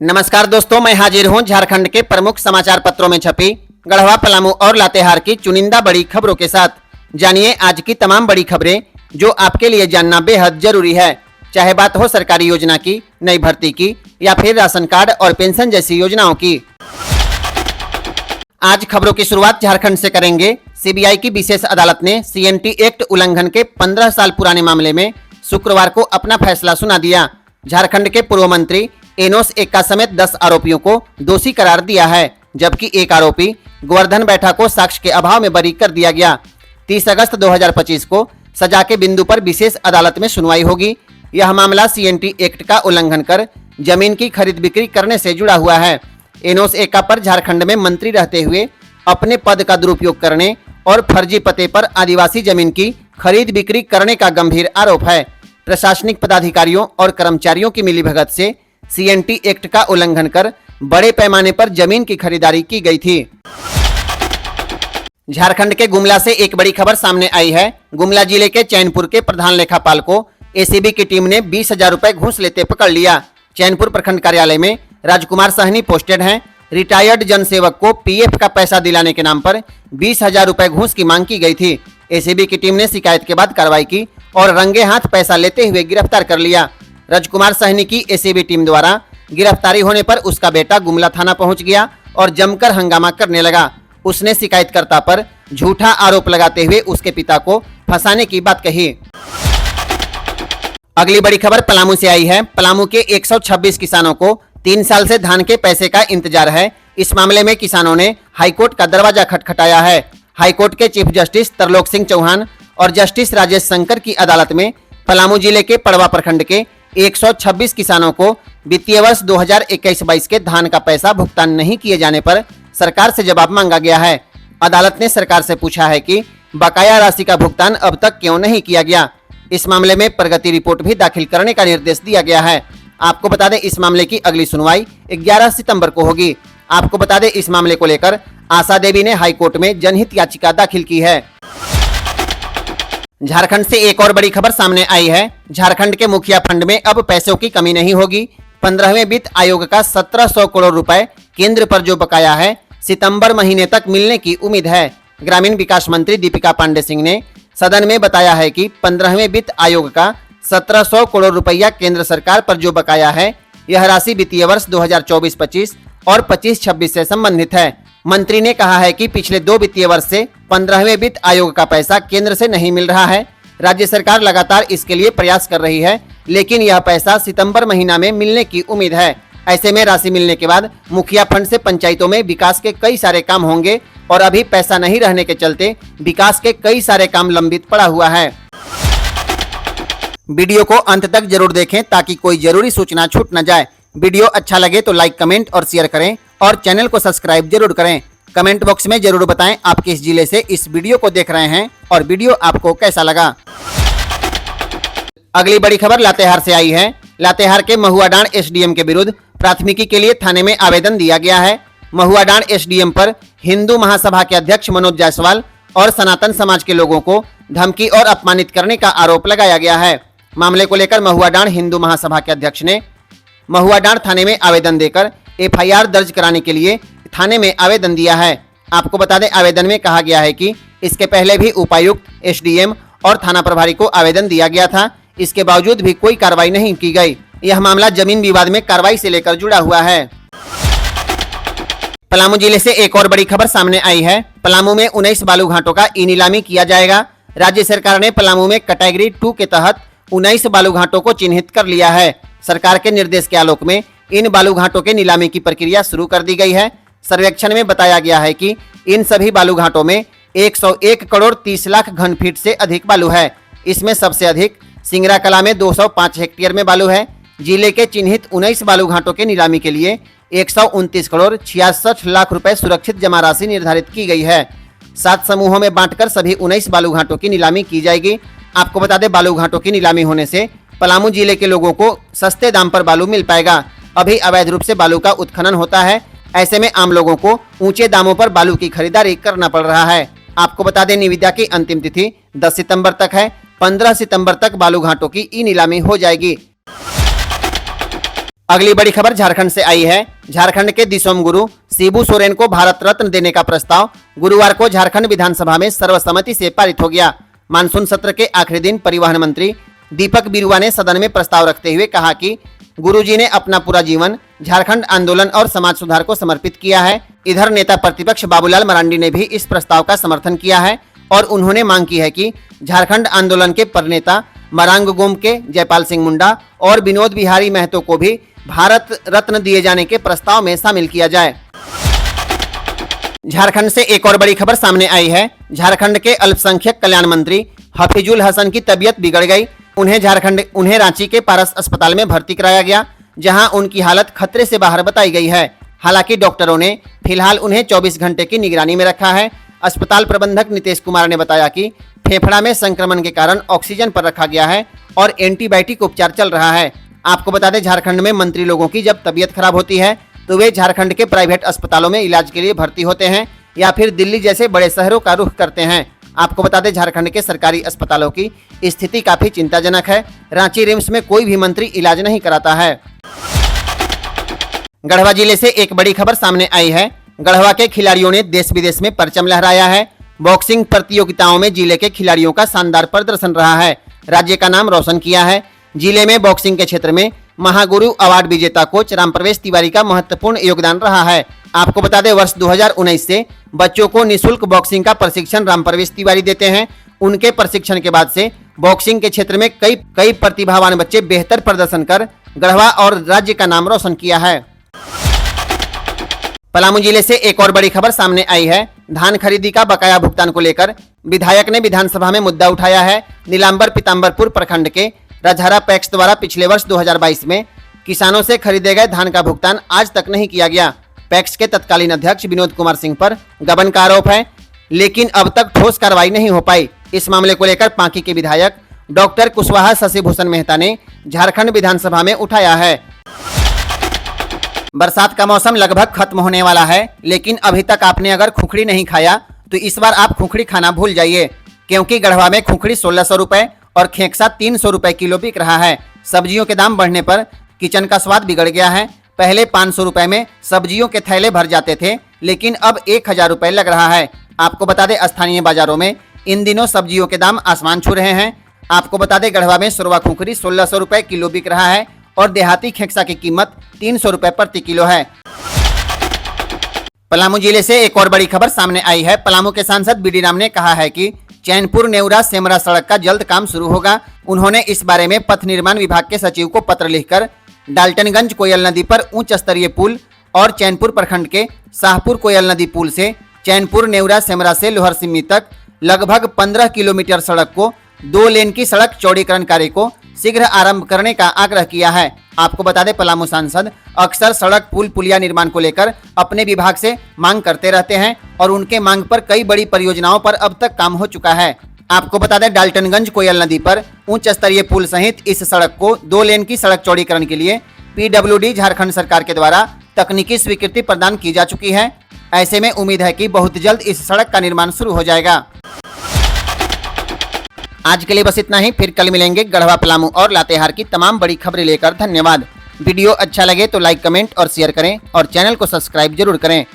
नमस्कार दोस्तों, मैं हाजिर हूं झारखंड के प्रमुख समाचार पत्रों में छपी गढ़वा, पलामू और लातेहार की चुनिंदा बड़ी खबरों के साथ। जानिए आज की तमाम बड़ी खबरें जो आपके लिए जानना बेहद जरूरी है, चाहे बात हो सरकारी योजना की, नई भर्ती की या फिर राशन कार्ड और पेंशन जैसी योजनाओं की। आज खबरों की शुरुआत झारखंड से करेंगे। सीबीआई की विशेष अदालत ने सीएनटी एक्ट उल्लंघन के 15 साल पुराने मामले में शुक्रवार को अपना फैसला सुना दिया। झारखंड के पूर्व मंत्री एनोस एक्का समेत 10 आरोपियों को दोषी करार दिया है, जबकि एक आरोपी गोवर्धन बैठा को साक्ष्य के अभाव में बरी कर दिया गया। 30 अगस्त 2025 को सजा के बिंदु पर विशेष अदालत में सुनवाई होगी। यह मामला सीएनटी एक्ट का उल्लंघन कर जमीन की खरीद बिक्री करने से जुड़ा हुआ है। एनोस एक्का पर झारखंड में मंत्री रहते हुए अपने पद का दुरुपयोग करने और फर्जी पते पर आदिवासी जमीन की खरीद बिक्री करने का गंभीर आरोप है। प्रशासनिक पदाधिकारियों और कर्मचारियों की मिलीभगत से सीएनटी एक्ट का उल्लंघन कर बड़े पैमाने पर जमीन की खरीदारी की गई थी। झारखंड के गुमला से एक बड़ी खबर सामने आई है। गुमला जिले के चैनपुर के प्रधान लेखापाल को एसीबी की टीम ने 20,000 रुपए घूस लेते पकड़ लिया। चैनपुर प्रखंड कार्यालय में राजकुमार साहनी पोस्टेड हैं। रिटायर्ड जनसेवक को पीएफ का पैसा दिलाने के नाम पर 20,000 रुपए घूस की मांग की गई थी। एसीबी की टीम ने शिकायत के बाद कार्रवाई की और रंगे हाथ पैसा लेते हुए गिरफ्तार कर लिया। राजकुमार साहनी की एसीबी टीम द्वारा गिरफ्तारी होने पर उसका बेटा गुमला थाना पहुंच गया और जमकर हंगामा करने लगा। उसने शिकायतकर्ता पर झूठा आरोप लगाते हुए उसके पिता को फंसाने की बात कही। अगली बड़ी खबर पलामू से आई है। पलामू के 126 किसानों को 3 साल से धान के पैसे का इंतजार है। इस मामले में किसानों ने हाईकोर्ट का दरवाजा खटखटाया है। हाईकोर्ट के चीफ जस्टिस तरलोक सिंह चौहान और जस्टिस राजेश शंकर की अदालत में पलामू जिले के पड़वा प्रखंड के 126 किसानों को वित्तीय वर्ष 2021-22 के धान का पैसा भुगतान नहीं किए जाने पर सरकार से जवाब मांगा गया है। अदालत ने सरकार से पूछा है कि बकाया राशि का भुगतान अब तक क्यों नहीं किया गया। इस मामले में प्रगति रिपोर्ट भी दाखिल करने का निर्देश दिया गया है। आपको बता दें, इस मामले की अगली सुनवाई 11 सितंबर को होगी। आपको बता दें, इस मामले को लेकर आशा देवी ने हाईकोर्ट में जनहित याचिका दाखिल की है। झारखंड से एक और बड़ी खबर सामने आई है। झारखंड के मुखिया फंड में अब पैसों की कमी नहीं होगी। 15वें वित्त आयोग का 1700 करोड़ रुपए केंद्र पर जो बकाया है, सितंबर महीने तक मिलने की उम्मीद है। ग्रामीण विकास मंत्री दीपिका पांडे सिंह ने सदन में बताया है कि 15वें वित्त आयोग का 1700 करोड़ रुपया केंद्र सरकार पर जो बकाया है, यह राशि वित्तीय वर्ष 2024-25 और 25-26 से संबंधित है। मंत्री ने कहा है कि पिछले 2 वित्तीय वर्ष से 15वें वित्त आयोग का पैसा केंद्र से नहीं मिल रहा है। राज्य सरकार लगातार इसके लिए प्रयास कर रही है, लेकिन यह पैसा सितंबर महीना में मिलने की उम्मीद है। ऐसे में राशि मिलने के बाद मुखिया फंड से पंचायतों में विकास के कई सारे काम होंगे और अभी पैसा नहीं रहने के चलते विकास के कई सारे काम लंबित पड़ा हुआ है। वीडियो को अंत तक जरूर देखें ताकि कोई जरूरी सूचना छूट न जाए। वीडियो अच्छा लगे तो लाइक, कमेंट और शेयर करें और चैनल को सब्सक्राइब जरूर करें। कमेंट बॉक्स में जरूर बताएं आप किस जिले से इस वीडियो को देख रहे हैं और वीडियो आपको कैसा लगा। अगली बड़ी खबर लातेहार से आई है। लातेहार के महुआडांड एसडीएम के विरुद्ध प्राथमिकी के लिए थाने में आवेदन दिया गया है। महुआडांड एसडीएम पर हिंदू महासभा के अध्यक्ष मनोज जायसवाल और सनातन समाज के लोगों को धमकी और अपमानित करने का आरोप लगाया गया है। मामले को लेकर महुआडांड हिंदू महासभा के अध्यक्ष ने महुआडांड थाने में आवेदन देकर एफआईआर दर्ज कराने के लिए थाने में आवेदन दिया है। आपको बता दें, आवेदन में कहा गया है कि इसके पहले भी उपायुक्त, एसडीएम और थाना प्रभारी को आवेदन दिया गया था। इसके बावजूद भी कोई कार्रवाई नहीं की गई। यह मामला जमीन विवाद में कार्रवाई से लेकर जुड़ा हुआ है। पलामू जिले से एक और बड़ी खबर सामने आई है। पलामू में 19 बालू घाटों का ई नीलामी किया जाएगा। राज्य सरकार ने पलामू में कैटेगरी 2 के तहत 19 बालू घाटों को चिन्हित कर लिया है। सरकार के निर्देश के आलोक में इन बालू घाटों के नीलामी की प्रक्रिया शुरू कर दी गई है। सर्वेक्षण में बताया गया है कि इन सभी बालू घाटों में 101 करोड़ 30 लाख घन फीट से अधिक बालू है। इसमें सबसे अधिक सिंगरा कला में 205 हेक्टेयर में बालू है। जिले के चिन्हित 19 बालू घाटों के नीलामी के लिए 129 करोड़ 66 लाख रुपए सुरक्षित जमा राशि निर्धारित की गई है। 7 समूहों में बांटकर सभी 19 बालू घाटों की नीलामी की जाएगी। आपको बता दें, बालू घाटों की नीलामी होने से पलामू जिले के लोगों को सस्ते दाम पर बालू मिल पाएगा। अभी अवैध रूप से बालू का उत्खनन होता है। ऐसे में आम लोगों को ऊंचे दामों पर बालू की खरीदारी करना पड़ रहा है। आपको बता दें, निविदा की अंतिम तिथि 10 सितंबर तक है। 15 सितंबर तक बालू घाटों की ई नीलामी हो जाएगी। अगली बड़ी खबर झारखंड से आई है। झारखंड के दिसोम गुरु शिबू सोरेन को भारत रत्न देने का प्रस्ताव गुरुवार को झारखंड विधानसभा में सर्वसम्मति से पारित हो गया। मानसून सत्र के आखिरी दिन परिवहन मंत्री दीपक बिरुवा ने सदन में प्रस्ताव रखते हुए कहा कि गुरुजी ने अपना पूरा जीवन झारखंड आंदोलन और समाज सुधार को समर्पित किया है। इधर नेता प्रतिपक्ष बाबूलाल मरांडी ने भी इस प्रस्ताव का समर्थन किया है और उन्होंने मांग की है कि झारखंड आंदोलन के प्रणेता मरांग गोमके, जयपाल सिंह मुंडा और विनोद बिहारी महतो को भी भारत रत्न दिए जाने के प्रस्ताव में शामिल किया जाए। झारखंड से एक और बड़ी खबर सामने आई है। झारखंड के अल्पसंख्यक कल्याण मंत्री हफीजुल हसन की तबीयत बिगड़ गई। उन्हें रांची के पारस अस्पताल में भर्ती कराया गया, जहां उनकी हालत खतरे से बाहर बताई गई है। हालांकि डॉक्टरों ने फिलहाल उन्हें 24 घंटे की निगरानी में रखा है। अस्पताल प्रबंधक नितेश कुमार ने बताया कि फेफड़ा में संक्रमण के कारण ऑक्सीजन पर रखा गया है और एंटीबायोटिक उपचार चल रहा है। आपको बता दें, झारखंड में मंत्री लोगों की जब तबीयत खराब होती है तो वे झारखंड के प्राइवेट अस्पतालों में इलाज के लिए भर्ती होते हैं या फिर दिल्ली जैसे बड़े शहरों का रुख करते हैं। आपको बता दें, झारखंड के सरकारी अस्पतालों की स्थिति काफी चिंताजनक है। रांची रिम्स में कोई भी मंत्री इलाज नहीं कराता है। गढ़वा जिले से एक बड़ी खबर सामने आई है। गढ़वा के खिलाड़ियों ने देश विदेश में परचम लहराया है। बॉक्सिंग प्रतियोगिताओं में जिले के खिलाड़ियों का शानदार प्रदर्शन रहा है। राज्य का नाम रोशन किया है। जिले में बॉक्सिंग के क्षेत्र में महागुरु अवार्ड विजेता कोच रामप्रवेश तिवारी का महत्वपूर्ण योगदान रहा है। आपको बता दें, वर्ष 2019 से बच्चों को निःशुल्क बॉक्सिंग का प्रशिक्षण रामप्रवेश तिवारी देते हैं। उनके प्रशिक्षण के बाद से बॉक्सिंग के क्षेत्र में कई प्रतिभावान बच्चे बेहतर प्रदर्शन कर गढ़वा और राज्य का नाम रोशन किया है। पलामू जिले से एक और बड़ी खबर सामने आई है। धान खरीदी का बकाया भुगतान को लेकर विधायक ने विधानसभा में मुद्दा उठाया है। नीलांबर पीताम्बरपुर प्रखंड के राजहरा पैक्स द्वारा पिछले वर्ष 2022 में किसानों से खरीदे गए धान का भुगतान आज तक नहीं किया गया। पैक्स के तत्कालीन अध्यक्ष विनोद कुमार सिंह पर गबन का आरोप है, लेकिन अब तक ठोस कार्रवाई नहीं हो पाई। इस मामले को लेकर पांकी के विधायक डॉक्टर कुशवाहा शशिभूषण मेहता ने झारखंड विधानसभा में उठाया है। बरसात का मौसम लगभग खत्म होने वाला है, लेकिन अभी तक आपने अगर खुखड़ी नहीं खाया तो इस बार आप खुखड़ी खाना भूल जाइए, क्योंकि गढ़वा में खुखड़ी 1600 रुपए और खेकसा 300 रुपए किलो बिक रहा है। सब्जियों के दाम बढ़ने पर किचन का स्वाद बिगड़ गया है। पहले 500 रुपए में सब्जियों के थैले भर जाते थे, लेकिन अब 1000 रुपए लग रहा है। आपको बता दें, स्थानीय बाजारों में इन दिनों सब्जियों के दाम आसमान छू रहे हैं। आपको बता दें, गढ़वा में सुरवा खुखड़ी 1600 रुपए किलो बिक रहा है और देहाती खेकसा की कीमत 300 रुपए प्रति किलो है। पलामू जिले से एक और बड़ी खबर सामने आई है। पलामू के सांसद बीडी राम ने कहा है कि चैनपुर नेवरा सेमरा सड़क का जल्द काम शुरू होगा। उन्होंने इस बारे में पथ निर्माण विभाग के सचिव को पत्र लिखकर डाल्टनगंज कोयल नदी पर उच्च स्तरीय पुल और चैनपुर प्रखंड के शाहपुर कोयल नदी पुल से चैनपुर नेवरा सेमरा से लोहर सिम्मी तक लगभग 15 किलोमीटर सड़क को 2 लेन की सड़क चौड़ीकरण कार्य को शीघ्र आरंभ करने का आग्रह किया है। आपको बता दें, पलामू सांसद अक्सर सड़क पुल पुलिया निर्माण को लेकर अपने विभाग से मांग करते रहते हैं और उनके मांग पर कई बड़ी परियोजनाओं पर अब तक काम हो चुका है। आपको बता दें, डाल्टनगंज कोयल नदी पर उच्च स्तरीय पुल सहित इस सड़क को 2 लेन की सड़क चौड़ीकरण के लिए PWD झारखंड सरकार के द्वारा तकनीकी स्वीकृति प्रदान की जा चुकी है। ऐसे में उम्मीद है कि बहुत जल्द इस सड़क का निर्माण शुरू हो जाएगा। आज के लिए बस इतना ही। फिर कल मिलेंगे गढ़वा, पलामू और लातेहार की तमाम बड़ी खबरें लेकर। धन्यवाद। वीडियो अच्छा लगे तो लाइक, कमेंट और शेयर करें और चैनल को सब्सक्राइब जरूर करें।